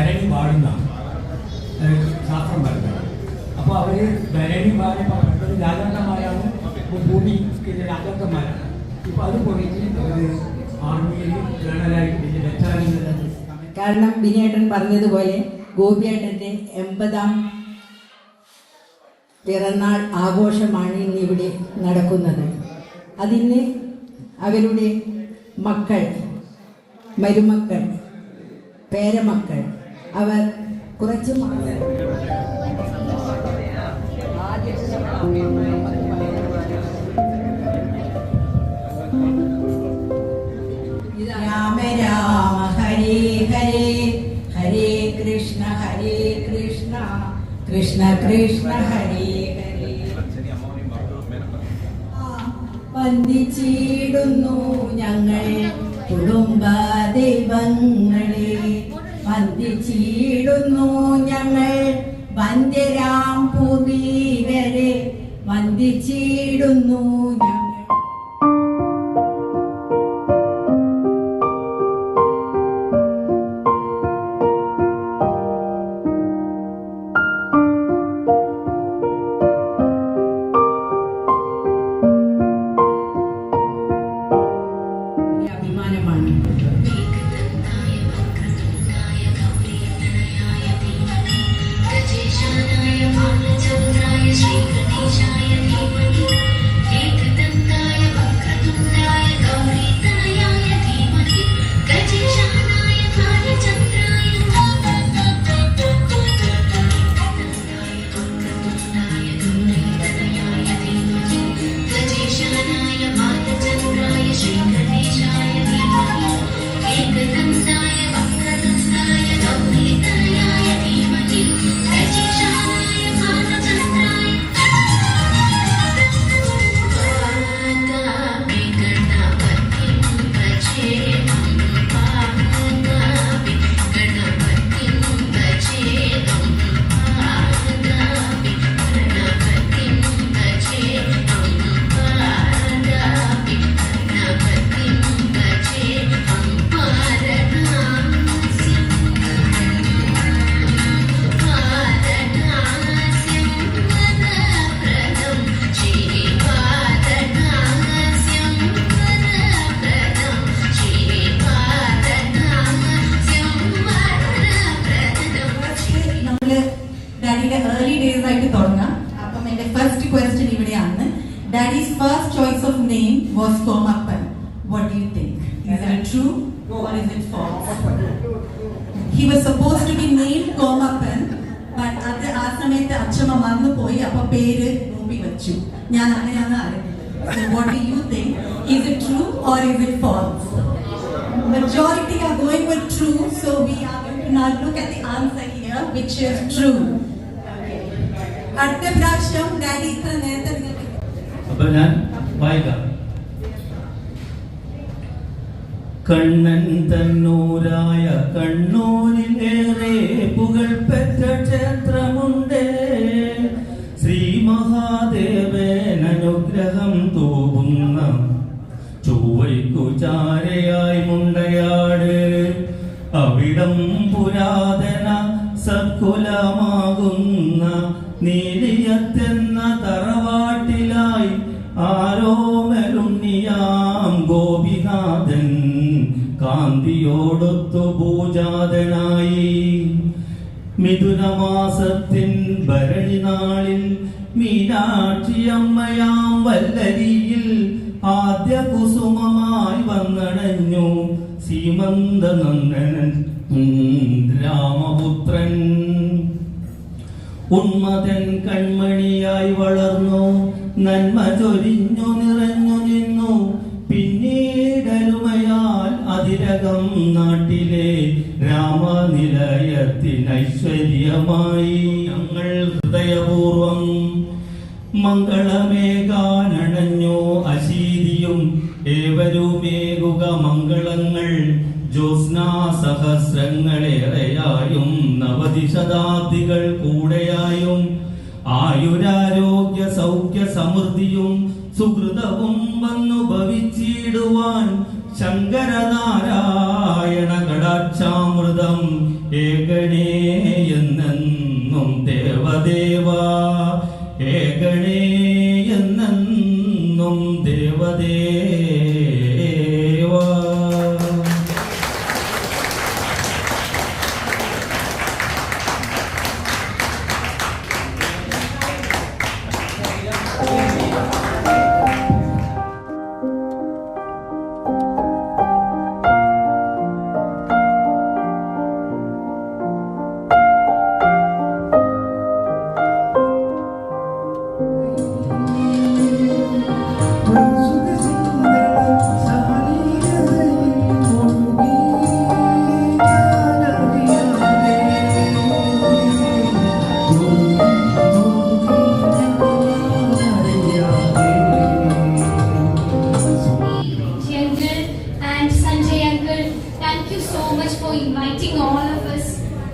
ഭരണി പാടുന്ന ശാസ്ത്രം പറയുന്നത്. അപ്പോൾ അവർ ഭരണി പാടുമ്പോൾ പെട്ടത് രാജാക്കന്മാരാണ്, ഭൂമി രാജാക്കന്മാരാണ്. ഇപ്പോൾ അത് പോയിട്ട് അവർ ആർമിയിൽ കേണലായിട്ട് ലക്ഷാധിപതി. കാരണം വിനയേട്ടൻ പറഞ്ഞതുപോലെ ഗോപിയേട്ടൻ്റെ 80ാം പിറന്നാൾ ആഘോഷമാണ് ഇന്നിവിടെ നടക്കുന്നത്. അതിന് അവരുടെ മക്കൾ, മരുമക്കൾ, പേരമക്കൾ അവർ കുറച്ച് രാമ രാമ ഹരേ ഹരേ ഹരേ കൃഷ്ണ കൃഷ്ണ കൃഷ്ണ ഹരേ ഹരേ. വന്ദിച്ചിടുന്നു ഞങ്ങൾ കുടുംബ ദൈവങ്ങളെ, വന്ദിച്ചിടുന്നു ഞങ്ങൾ വന്ധ്യരാം പൂർവീകരെ, വന്ദിച്ചിടുന്നു ഞങ്ങൾ. അഭിമാനമാണ്. early days ആയിട്ട് തുടങ്ങാം. അപ്പം എൻ്റെ ഫസ്റ്റ് ക്വസ്റ്റ്യൻ ഇവിടെയാണ്. Daddy's first choice of name was Komappan. What do you think? Is it true or is it false? He was supposed to be named Komappan, but അത് ആ സമയത്ത് അച്ഛമ്മ മറന്നു പോയി, അപ്പൊ പേര് നോക്കി വെച്ചു. ഞാൻ അങ്ങനെയാണ് അറിയുന്നത്. So what do you think? Is it true or is it false? Majority are going with true, so we are going to now look at the answer here, which is true. അടുത്ത പ്രാവശ്യം daddy ഇത്ര നേരത്തെ അപ്പൊ ഞാൻ വായിക്കാം. കണ്ണൻ തന്നൂരായ കണ്ണൂരിലേറെ പുകൾപെറ്റ ക്ഷേത്രമുണ്ട്. ശ്രീ മഹാദേവൻ അനുഗ്രഹം തൂവുന്ന ചൊവ്വയ്ക്കു ചാരയായി മുണ്ടയാട്. അവിടം പുരാതന സത്കുലമാകുന്ന നീലിയത്തെന്ന തറവാട്ടിലായി ആരോമലുണ്ണിയാം ഗോപിനാഥൻ കാന്തിയോടൊത്തു പൂജാതനായി. മിഥുനമാസത്തിൻ ഭരണി നാളിൽ മീനാക്ഷിയമ്മയാം വല്ലരിയിൽ ആദ്യ കുസുമമായി വന്നണഞ്ഞു സീമന്തനന്ദനൻ രാമപുത്രൻ. ഉന്മതൻ കൺമണിയായി വളർന്നു, നന്മ ചൊരിഞ്ഞു നിറഞ്ഞു നിന്നു. പിന്നീടരുമയാൽ അതിരകം നാട്ടിലെ രാമനിലയത്തിനൈശ്വര്യമായി. ഞങ്ങൾ ഹൃദയപൂർവം മംഗളമേകാനണഞ്ഞു അശീതിയും ഏവരുമേകുക മംഗളങ്ങൾ. ജ്യോത്സ്നാ സഹസ്രങ്ങളേറെയായും നവതി ശതാബ്ദികൾ കൂടെയായും ആയുരാരോഗ്യ സൗഖ്യ സമൃദ്ധിയും സുഹൃതവും വന്നു ഭവിച്ചിടുവാൻ ശങ്കരനാരായണ കടാക്ഷാമൃതം ഏക ഏകണേ എന്നെന്നും ദേവദേവ, ഏകണേ എന്നെന്നും ദേവദേവ. Inviting all of us,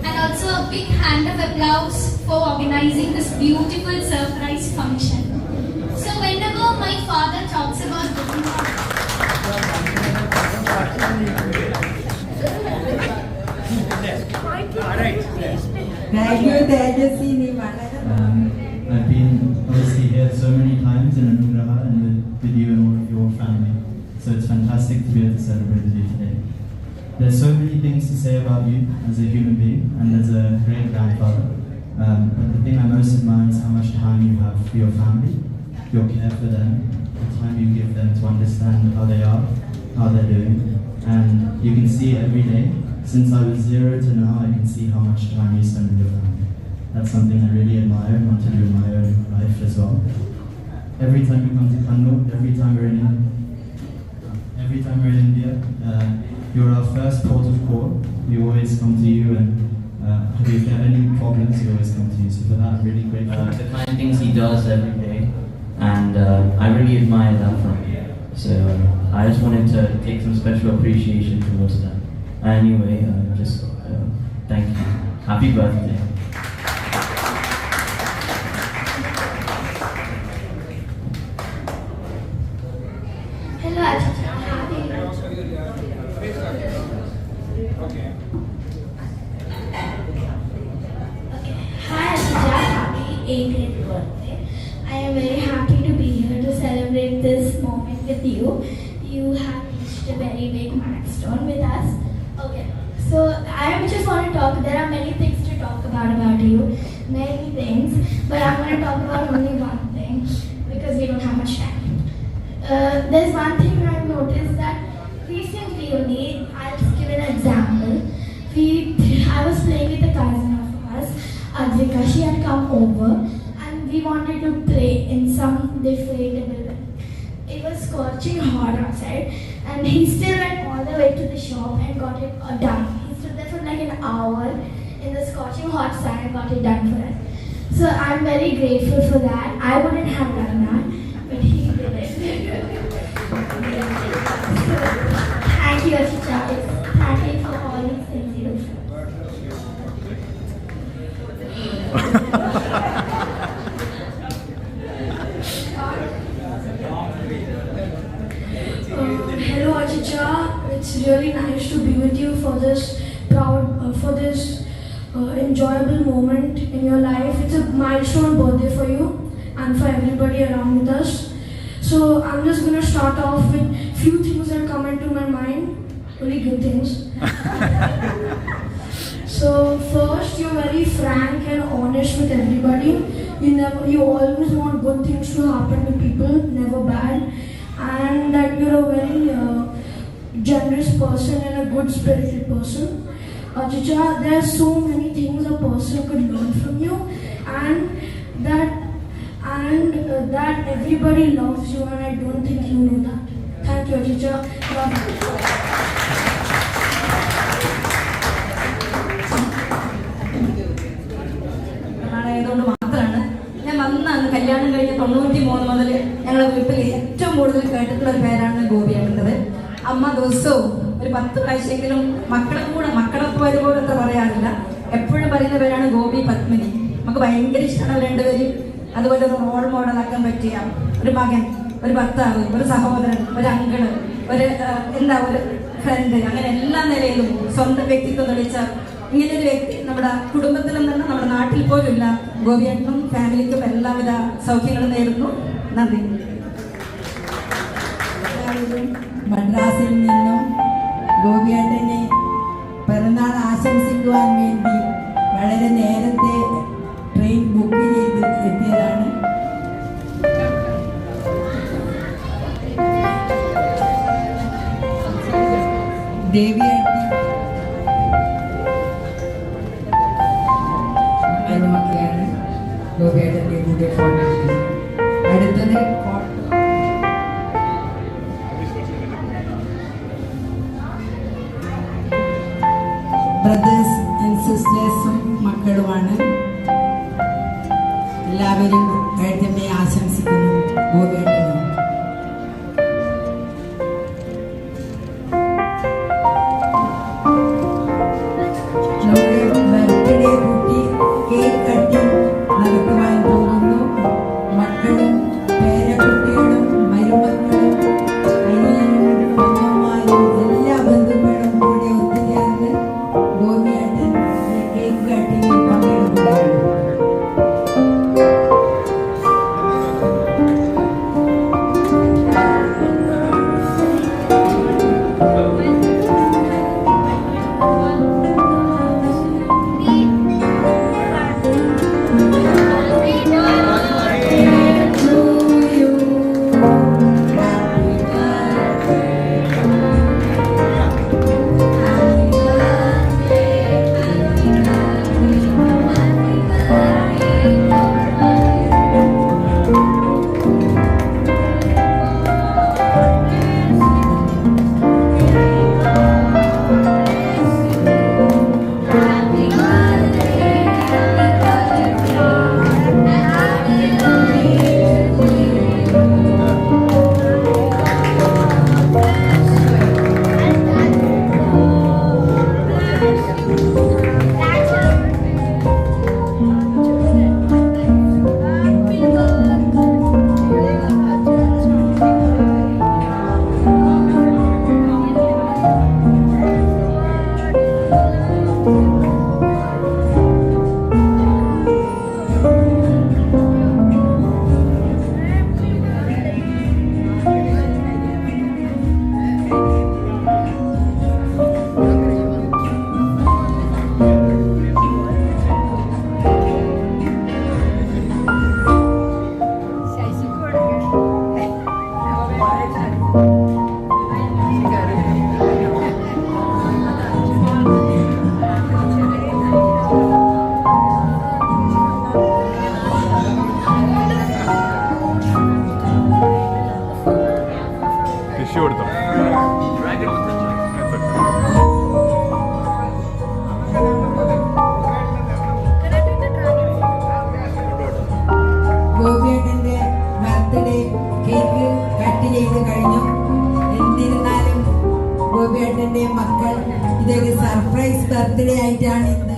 and also a big hand of applause for organizing this beautiful surprise function. So whenever my father talks about Thank you, Tejasvi. നീ വളരെ I've been obviously here so many times in Anugraha and with you and all of your family. So it's fantastic to be able to celebrate with you today. There's so many things to say about you as a human being and as a great grandfather. But the thing I most admire is how much time you have for your family, your care for them, the time you give them to understand how they are, how they're doing. And you can see every day, since I was 0 to now, I can see how much time you spend with your family. That's something I really admire and want to do in my own life as well. Every time we come to Kannur, every time we're in India, you're our first port of call. We always come to you, and if you have any problems, we always come to you. So for that, I'm really grateful. The kind of things he does every day, and I really admire that from him. So I just wanted to take some special appreciation towards that. Anyway, just thank you. Happy birthday. hello Achcha, happy Okay. Hi Achcha, happy 80th birthday. I am very happy to be here to celebrate this moment with you. You have reached a very big milestone with us. Okay, so I just want to talk. There are many things to talk about you, many things, but I'm going to talk about only one thing because we don't have much time. There's one thing I've noticed that recently only, I'll just give an example. I was playing with a cousin of ours, Advika. She had come over and we wanted to play in some deflatable way. It was scorching hot outside and he still went all the way to the shop and got it done. He stood there for like an hour in the scorching hot sun and got it done for us. So I'm very grateful for that. I wouldn't have done that, but he did it. So, thank you, Achcha. Thank you for all these things you do. Hello Achcha, it's really nice to be with you for this enjoyable moment in your life. It's a milestone birthday for you and for everybody around with us. So I'm just going to start off with few things that come into my mind, only good things. So first, you're very frank and honest with everybody. You always want good things to happen to people, never bad. And that you're a very generous person and a good spirited person. Achcha, there are so many things a person could learn from you, and that everybody loves you, and I don't think you know that. Thank you, Achcha. Love you. ആയതുകൊണ്ട് മാത്രമാണ് ഞാൻ വന്നാണ് കല്യാണം കഴിഞ്ഞ 93 മുതൽ ഞങ്ങളുടെ വീട്ടിൽ ഏറ്റവും കൂടുതൽ കേട്ടിട്ടുള്ള ഒരു പേരാണ് ഗോപിയാണുള്ളത്. അമ്മ ദിവസവും ഒരു 10 പ്രാവശ്യമെങ്കിലും മക്കളെ പോയതുപോലത്തെ പറയാറില്ല, എപ്പോഴും പറയുന്ന പേരാണ് ഗോപി പത്മിനി. നമുക്ക് ഭയങ്കര ഇഷ്ടമാണ് അവർ രണ്ടുപേരും. അതുപോലെ ഒരു റോൾ മോഡലാക്കാൻ പറ്റിയ ഒരു മകൻ, ഒരു ഭർത്താവ്, ഒരു സഹോദരൻ, ഒരു അങ്കിള്, ഒരു ഫ്രണ്ട്, അങ്ങനെ എല്ലാ നിലയിലും സ്വന്തം വ്യക്തിത്വം തെളിയിച്ച ഇങ്ങനൊരു വ്യക്തി നമ്മുടെ കുടുംബത്തിലും തന്നെ നമ്മുടെ നാട്ടിൽ പോലും ഇല്ല. ഗോപിയേട്ടനും ഫാമിലിക്കും എല്ലാവിധ സൗഖ്യങ്ങളും നേരുന്നു. നന്ദി. മദ്രാസിൽ നിന്നും ഗോപിയേട്ടനെ പിറന്നാൾ ആശംസിക്കുവാൻ വേണ്ടി വളരെ നേരത്തെ ട്രെയിൻ ബുക്ക് ചെയ്ത് എത്തിയതാണ്. ദേവിയേട്ടൻ മരുമക്കളെയാണ് ഗോപിയേട്ടൻ്റെ കൂടെ ഫോട്ടോ എടുക്കുന്നത്. അടുത്തത് ബ്രദേഴ്സ് ആൻഡ് സിസ്റ്റേഴ്സും മക്കളുമാണ്. എല്ലാവരും ഏട്ടനെ ആശംസിക്കുന്നു. ഗോപിയേട്ടനും ബർത്ത്ഡേ കുട്ടി കേക്ക് കട്ടിംഗ് നടത്തുവാൻ പോകുന്നു. മക്കളും പേരക്കുട്ടികളും മരുമക്കളും അനിയനും അമ്മമാരും എല്ലാ ബന്ധുക്കളും കൂടി ഒത്തുചേർന്ന് ഗോപിയേട്ടൻ കേക്ക് കട്ടിങ്ങിൽ പങ്കെടുക്കുകയാണ്. ഗോപിയേട്ടൻ്റെ ബർത്ത്ഡേ കേക്ക് കട്ട് ചെയ്ത് കഴിഞ്ഞു. എന്നിരുന്നാലും ഗോപിയേട്ടൻ്റെ മക്കൾ ഇതൊരു സർപ്രൈസ് ബർത്ത്ഡേ ആയിട്ടാണ് ഇന്ന്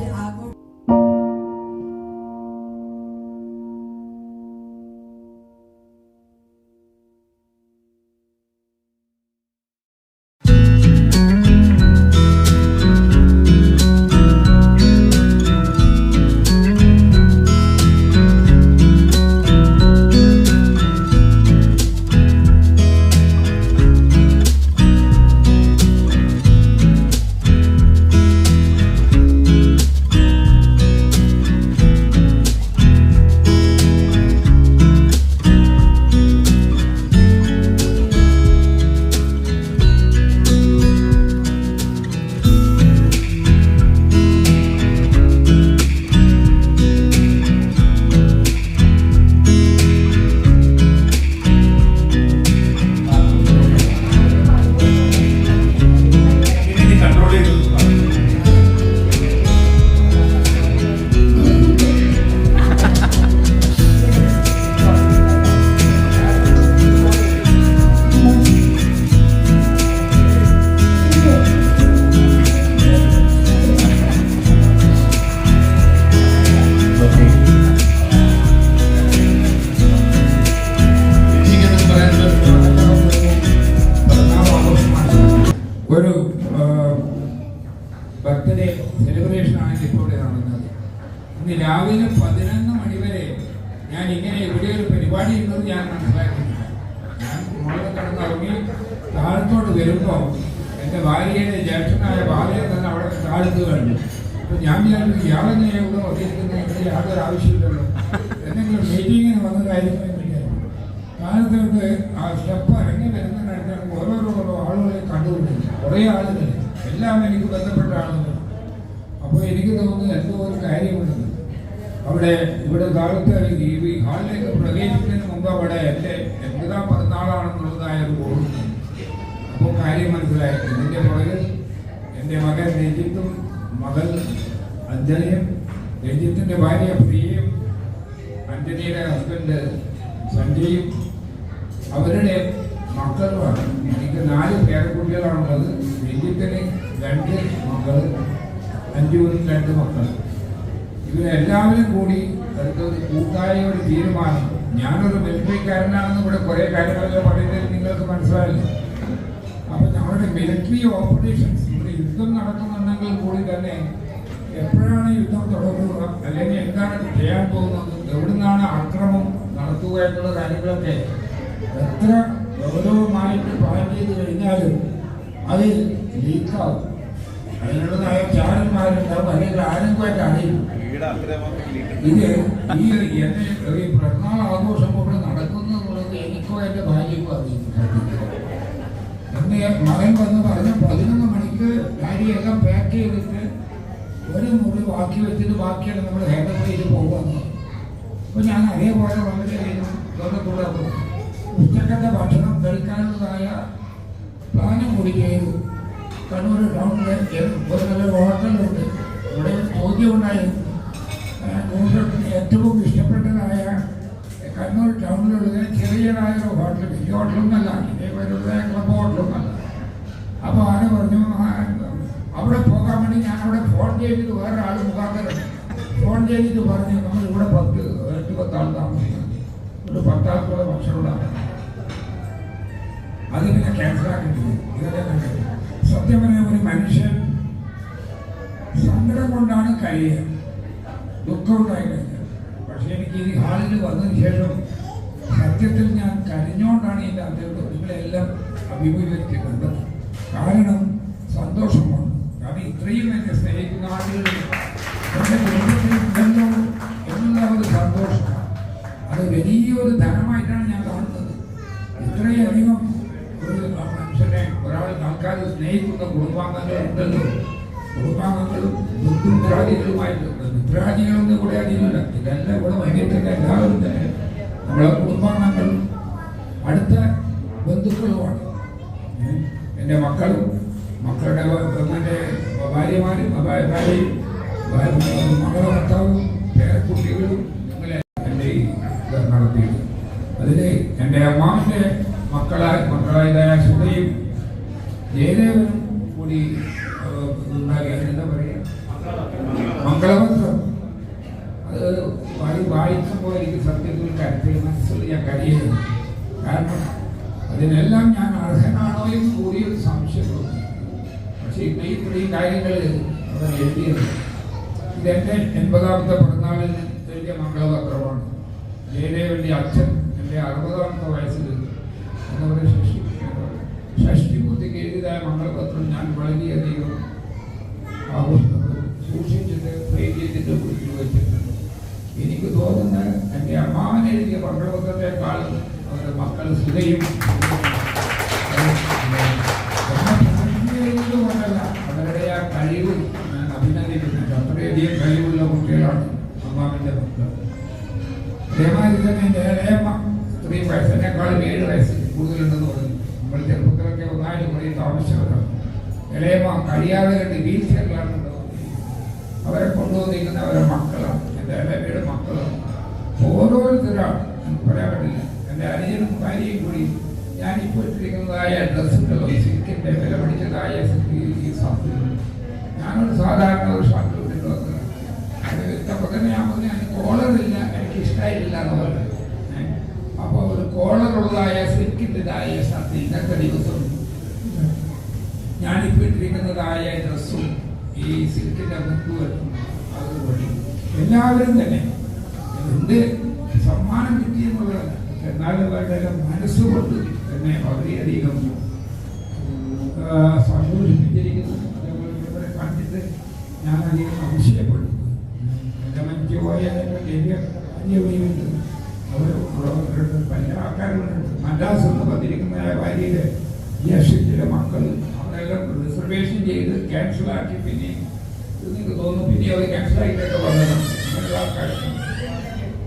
ഇന്ന് രാവിലെ 11 മണി വരെ ഞാൻ ഇങ്ങനെ ഇവിടെ ഒരു പരിപാടി ഉണ്ടെന്ന് ഞാൻ മനസ്സിലാക്കിയില്ല. ഞാൻ മുകളിൽ കിടന്നിറങ്ങി താഴത്തോട്ട് വരുമ്പോൾ എൻ്റെ ഭാര്യയുടെ ജ്യേഷ്ഠനായ ഭാര്യയെ തന്നെ അവിടെ താഴത്ത് കണ്ടു. അപ്പോൾ ഞാൻ വിചാരിച്ചു ഇയാളെങ്ങനെ ഇവിടെ വന്നിരിക്കുന്നത്, യാതൊരു ആവശ്യമില്ലല്ലോ, എന്തെങ്കിലും മീറ്റിങ്ങിന് വന്നതായിരുന്നു എന്ന് വിചാരിച്ചു. താഴത്തോട്ട് ആ സ്റ്റെപ്പ് ഇറങ്ങി വരുന്നതിനടുത്താണ് ഓരോരോ ആളുകളെ കണ്ടുകൊണ്ടിരുന്നു. കുറേ ആളുകൾ, എല്ലാം എനിക്ക് ബന്ധപ്പെട്ട ആളുകൾ. അപ്പോൾ എനിക്ക് തോന്നുന്നു എന്തോ ഒരു കാര്യമുണ്ടെന്ന്. ഇവിടെ താഴത്തെ ഈ ഹാളിലേക്ക് പ്രവേശിക്കുന്നതിന് മുമ്പ് അവിടെ എൻ്റെ 80-ാം പിറന്നാളാണെന്നുള്ളതായ ഒരു ഓർമ്മ. അപ്പോൾ കാര്യം മനസ്സിലായി. ഇതിൻ്റെ പുറകിൽ എൻ്റെ മകൻ രഞ്ജിത്തും മകൾ അഞ്ജലിയും, രഞ്ജിത്തിൻ്റെ ഭാര്യ പ്രിയയും, അഞ്ജലിയുടെ ഹസ്ബൻഡ് സഞ്ജയും അവരുടെ മക്കളുമാണ്. എനിക്ക് 4 പേരക്കുട്ടികളാണുള്ളത്. രഞ്ജിത്തിന് 2 മക്കൾ, അഞ്ജുവിനും 2 മക്കൾ. ഇവരെല്ലാവരും കൂടി അടുത്തൊരു കൂട്ടായ ഒരു തീരുമാനം. ഞാനൊരു മിലിറ്ററിക്കാരനാണെന്ന് ഇവിടെ കുറേ കാര്യങ്ങളൊക്കെ പറയുന്നത് നിങ്ങൾക്ക് മനസ്സിലായില്ല. അപ്പം ഞങ്ങളുടെ മിലിറ്ററി ഓപ്പറേഷൻസ്, ഇവിടെ യുദ്ധം നടക്കുന്നുണ്ടെങ്കിൽ കൂടി തന്നെ എപ്പോഴാണ് യുദ്ധം തുടങ്ങുക, അല്ലെങ്കിൽ എന്താണ് ചെയ്യാൻ പോകുന്നത്, എവിടുന്നാണ് ആക്രമണം നടത്തുക എന്നുള്ള കാര്യങ്ങളൊക്കെ എത്ര ഗൗരവമായിട്ട് പ്ലാൻ ചെയ്ത് കഴിഞ്ഞാലും അത് ലീക്കാവും. അതിനുള്ളതായ ചാരന്മാരുണ്ടാവും, അല്ലെങ്കിൽ ആരെങ്കിലും അറിയും. ഇത് ഈ പിറന്നാൾ ആഘോഷം ഇവിടെ നടക്കുന്നു എന്നുള്ളത് എനിക്കോ എൻ്റെ ഭാര്യയ്ക്കോ അറിയില്ല. എൻ്റെ മകൻ വന്ന് പറഞ്ഞ 11 മണിക്ക് കാര്യമെല്ലാം പാക്ക് ചെയ്തിട്ട് ഒരു മുറി ബാക്കി വെച്ചിട്ട് ബാക്കിയാണ് നമ്മൾ ഹാൻഡ് ചെയ്ത് പോകുന്നത്. അപ്പോൾ ഞാൻ അതേപോലെ വളരെ ലോകത്തൂടെ ഉച്ചക്കത്തെ ഭക്ഷണം കഴിക്കാനുള്ളതായ പ്ലാനും കൂടി ചെയ്തു. കണ്ണൂർ ടൗണിൽ ഒരു നല്ല ഹോട്ടലുണ്ട്. ഇവിടെ ഒരു ചോദ്യം ഉണ്ടായിരുന്നു, ഏറ്റവും ഇഷ്ടപ്പെട്ടതായ കണ്ണൂർ ടൗണിലുള്ളത് ചെറിയതായ ഒരു ഹോട്ടൽ, വലിയ ഹോട്ടലൊന്നല്ല, ഇതേപോലുള്ള ക്ലബ് ഹോട്ടലൊന്നല്ല. അപ്പോൾ ആരെ പറഞ്ഞു അവിടെ പോകാൻ വേണ്ടി ഞാൻ അവിടെ ഫോൺ ചെയ്തിട്ട് വേറെ ആൾ മുഖാന്തരം ഫോൺ ചെയ്തിട്ട് പറഞ്ഞു നമ്മൾ ഇവിടെ 8-10 ആൾ താമസിക്കണം, ഒരു 10 ആൾക്കുള്ള ഭക്ഷണം ഉണ്ടാക്കണം. അത് പിന്നെ ക്യാൻസലാക്കിയിട്ടില്ല. ഇതൊക്കെ കണ്ടത് സത്യം പറഞ്ഞ ഒരു മനുഷ്യൻ സങ്കടം കൊണ്ടാണ് കഴിയുക, ദുഃഖം ഉണ്ടായി കഴിഞ്ഞത്. പക്ഷെ എനിക്ക് ഈ ഹാളിൽ വന്നതിന് ശേഷം സത്യത്തിൽ ഞാൻ കരഞ്ഞുകൊണ്ടാണ് ഇതിൻ്റെ അദ്ദേഹത്തെ നിങ്ങളെല്ലാം അഭിമുഖീകരിച്ച് കണ്ടത്. കാരണം സന്തോഷമാണ്. കാരണം ഇത്രയും എന്നെ സ്നേഹിക്കുന്ന ആളുകൾ എൻ്റെ കുടുംബത്തിൽ ഉണ്ടല്ലോ എന്നുള്ള ഒരു സന്തോഷം, അത് വലിയൊരു ധനമായിട്ടാണ് ഞാൻ കാണുന്നത്. ഇത്രയധികം ഒരു മനുഷ്യനെ ആൾക്കാർ സ്നേഹിക്കുന്ന കുടുംബാംഗങ്ങൾ ഉണ്ടല്ലോ. കുടുംബാംഗങ്ങളും ബന്ധുമിത്രാദികളുമായിട്ടുണ്ട്. മിത്രാദികളൊന്നും കൂടെ അതിലില്ല. ഇതെല്ലാം ഇവിടെ വൈകിട്ടൊക്കെ എല്ലാവരും തന്നെ നമ്മളെ കുടുംബാംഗങ്ങളും അടുത്ത ബന്ധുക്കളുമാണ്. എൻ്റെ മക്കളും മക്കളുടെ ഭാര്യമാരും ഭാര്യയും മകളുടെ ഭർത്താവും പേരക്കുട്ടികളും നിങ്ങളെ എൻ്റെ ഈ നടത്തിയത്. അതിൽ എൻ്റെ അമ്മാവിൻ്റെ മക്കളായതായ സുധയും ജയദേവനും കൂടി ഉണ്ടാക്കി. എന്താ പറയുക, മംഗളപത്രം. അത് വായിക്കുമ്പോൾ എനിക്ക് സത്യത്തിൽ കരുത്തിൽ മനസ്സിൽ ഞാൻ കഴിയുന്നു. കാരണം അതിനെല്ലാം ഞാൻ അർഹനാണോ എന്ന് കൂടിയൊരു സംശയം തോന്നി. പക്ഷേ ഇത്രയും കാര്യങ്ങൾ അവർ എഴുതിയത് ഇതെൻ്റെ 80-ാമത്തെ പിറന്നാളിന് എഴുതിയ മംഗളപത്രമാണ്. ജയദേവൻ്റെ അച്ഛൻ എൻ്റെ 60-ാമത്തെ വയസ്സിൽ എന്താ പറയുക ഷഷ്ടിപൂർത്തിക്ക് എഴുതിയതായ മംഗളപത്രം ഞാൻ വളരെയധികം സൂക്ഷിച്ചിട്ട് ഫ്രെയിം ചെയ്തിട്ട് കുറിച്ച് വെച്ചിട്ടുണ്ട്. എനിക്ക് തോന്നുന്നത് എൻ്റെ അമ്മാവൻ എഴുതിയ മംഗളപത്രത്തെക്കാൾ അവരുടെ മക്കൾ സുധയും കൊണ്ടല്ല അവരുടെ ആ കഴിവ് ഞാൻ അഭിനന്ദിക്കുന്നുണ്ട്. അത്രയധികം കഴിവുള്ള കുട്ടികളാണ് അമ്മാവൻ്റെ മക്കൾ. അതേമാതിരി തന്നെ എൻ്റെ ഇളയമ്മ 3 വയസ്സിനേക്കാളും 7 വയസ്സ് കൂടുതലുണ്ടെന്ന് പറഞ്ഞു. നമ്മൾ ചെറുപ്പത്തിലൊക്കെ ഒന്നായിട്ട് പറയുന്ന ആവശ്യമാണ്. ഇളയമ്മ കഴിയാതെ 2 വീൽ ചെയറിലാണ് അവരെ കൊണ്ടുവന്നിരിക്കുന്ന അവരുടെ മക്കളാണ്, എൻ്റെ ഇളയമ്മയുടെ മക്കളാണ്. ഓരോരുത്തരാണ് എനിക്ക് പറയാൻ പറ്റില്ല. എൻ്റെ അനുജനും ഭാര്യയും കൂടി ഞാനിപ്പോൾ ഇട്ടിരിക്കുന്നതായ ഡ്രസ്സുകളോ സിൽക്കിൻ്റെ വില പിടിച്ചതായ ഈ ഷർട്ടുകൾ ഞാനൊരു സാധാരണ ഒരു ഷർട്ട് ഇട്ടിട്ട് വന്നത്. അത് ഇട്ടപ്പോൾ തന്നെ ഞാൻ പറഞ്ഞു അതിന് കോളറില്ല, എനിക്ക് ഇഷ്ടമായിട്ടില്ല എന്ന് പറഞ്ഞു. അപ്പോൾ ഒരു കോളറുള്ളതായ സിൽക്കിൻ്റെതായ ഷർട്ട് ഇന്നത്തെ ദിവസം ഞാനിപ്പോൾ ഇട്ടിരിക്കുന്നതായ ഡ്രസ്സും ഈ സിൽക്കിൻ്റെ മുക്കുവറ്റും അതുവഴി എല്ലാവരും തന്നെ എന്ത് സമ്മാനം കിട്ടിയെന്നുള്ളതല്ല, എന്നാൽ അവരുടെ മനസ്സുകൊണ്ട് തന്നെ വളരെയധികം സന്തോഷിപ്പിച്ചിരിക്കുന്നു. അതേപോലെ ഇവരെ കണ്ടിട്ട് ഞാൻ അധികം അതിശയപ്പെടുന്നു. എൻ്റെ മറ്റു പോയ ഭാര്യയുണ്ട്, അവരുടെ പല ആൾക്കാരുണ്ട്. മദ്രാസ് എന്ന് വന്നിരിക്കുന്ന ഭാര്യയുടെ ജ്യേഷ്ഠത്തിലെ മക്കൾ അവരെല്ലാം റിസർവേഷൻ ചെയ്ത് ക്യാൻസലാക്കി, പിന്നെ എനിക്ക് തോന്നുന്നു പിന്നെ അവർ ക്യാൻസലായിട്ടൊക്കെ വന്നതാണ്. അങ്ങനെയുള്ള ആൾക്കാരുണ്ട്,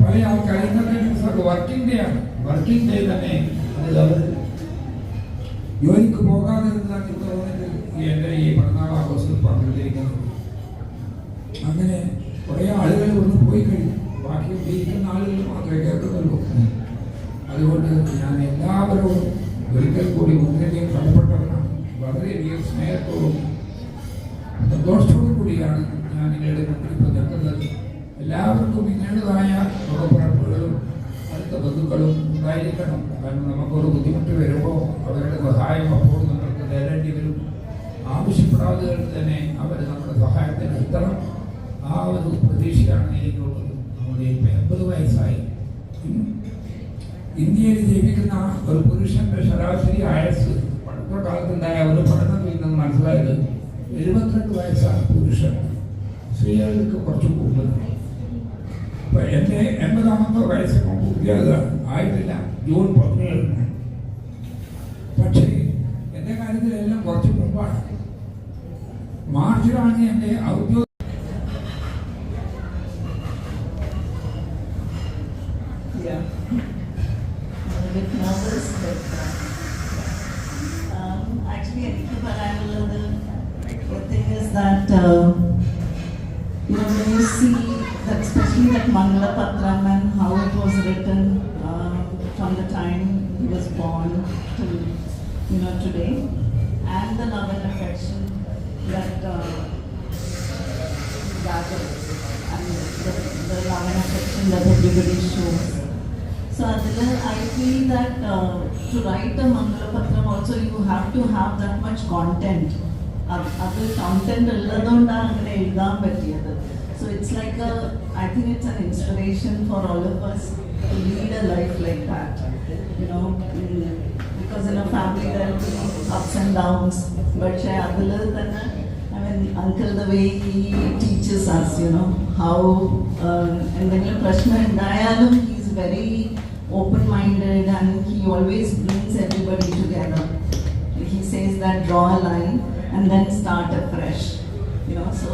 പല ആൾക്കാർ. ഇന്നത്തെ ദിവസമൊക്കെ വർക്കിംഗ് ഡേ ആണ്. വർക്കിംഗ് ഡേ തന്നെ അതിൽ അവർ ജോലിക്ക് പോകാതെ ഇരുന്നാണ് ഇപ്പോൾ തോന്നിട്ട് എൻ്റെ ഈ പിറന്നാൾ ആഘോഷത്തിൽ പങ്കെടുത്തിരിക്കുന്നത്. അങ്ങനെ കുറേ ആളുകൾ ഒന്ന് പോയി കഴിഞ്ഞു, ബാക്കി ഉപയോഗിക്കുന്ന ആളുകൾ മാത്രമേ കേൾക്കുന്നുള്ളൂ. അതുകൊണ്ട് ഞാൻ എല്ലാവരോടും ഒരിക്കൽ കൂടി ഒന്നിനെയും കടപ്പെട്ടവരാണ്. വളരെയധികം സ്നേഹത്തോടും സന്തോഷത്തോടും കൂടിയാണ് ഞാൻ നിങ്ങളുടെ മുന്നിൽ ഇപ്പോൾ നിൽക്കുന്നത്. എല്ലാവർക്കും ഇങ്ങനെതായ ഉറപ്പുറപ്പുകളും അടുത്ത ബന്ധുക്കളും ഉണ്ടായിരിക്കണം. കാരണം നമുക്കൊരു ബുദ്ധിമുട്ട് വരുമ്പോൾ അവരുടെ സഹായം അപ്പോൾ നമ്മൾക്ക് നേടേണ്ടി വരും. ആവശ്യപ്പെടാതെ തന്നെ അവർ നമ്മുടെ സഹായത്തിന് എത്തണം. ആ ഒരു പ്രതീക്ഷയാണ് എനിക്കുള്ളത്. നമ്മുടെ ഇപ്പം 80 വയസ്സായി. ഇന്ത്യയിൽ ജീവിക്കുന്ന ഒരു പുരുഷന്റെ ശരാശരി ആയസ് അടുത്ത കാലത്തുണ്ടായ ഒരു പഠനത്തിൽ നിന്ന് മനസ്സിലായത് 72 വയസ്സാണ് പുരുഷൻ. സ്ത്രീകൾക്ക് കുറച്ച് കൂടുതലാണ്. ഇപ്പം എൻ്റെ 80ാമത്തെ വയസ്സിന് പൂർത്തിയാകുകയാണ്, ആയിട്ടില്ല. ജൂൺ 17. പക്ഷേ എൻ്റെ കാര്യത്തിലെല്ലാം കുറച്ച് മുമ്പാണ്. മാർച്ചിലാണ് എൻ്റെ ഔദ്യോഗിക actually എനിക്ക് പറയാനുള്ളത് the thing is that when you see that, especially that Mangala Patram and how it was written from the time he was born to today, and the love and affection that gathers, and the love and affection that everybody shows. So I feel that to write a Mangala Patram also you have to have that much content. Other content illadondana angane ezhudhan pattiyathu. So it's like I think it's an inspiration for all of us to lead a life like that. Because in a family there will be ups and downs. But other than that, I mean, uncle, the way he teaches us, how and when you prashna indayalum, he's very open-minded and he always brings everybody together. He says that draw a line and then start afresh. So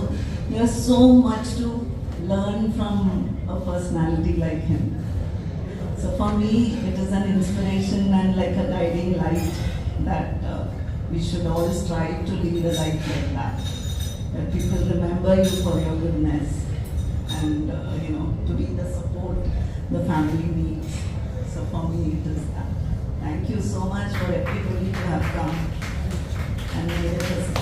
there's so much to learn from a personality like him. So for me, it is an inspiration and like a guiding light that we should all strive to lead a life like that. That people remember you for your goodness and to be the support the family needs. So for me, it is that. Thank you so much for everybody who have come and made it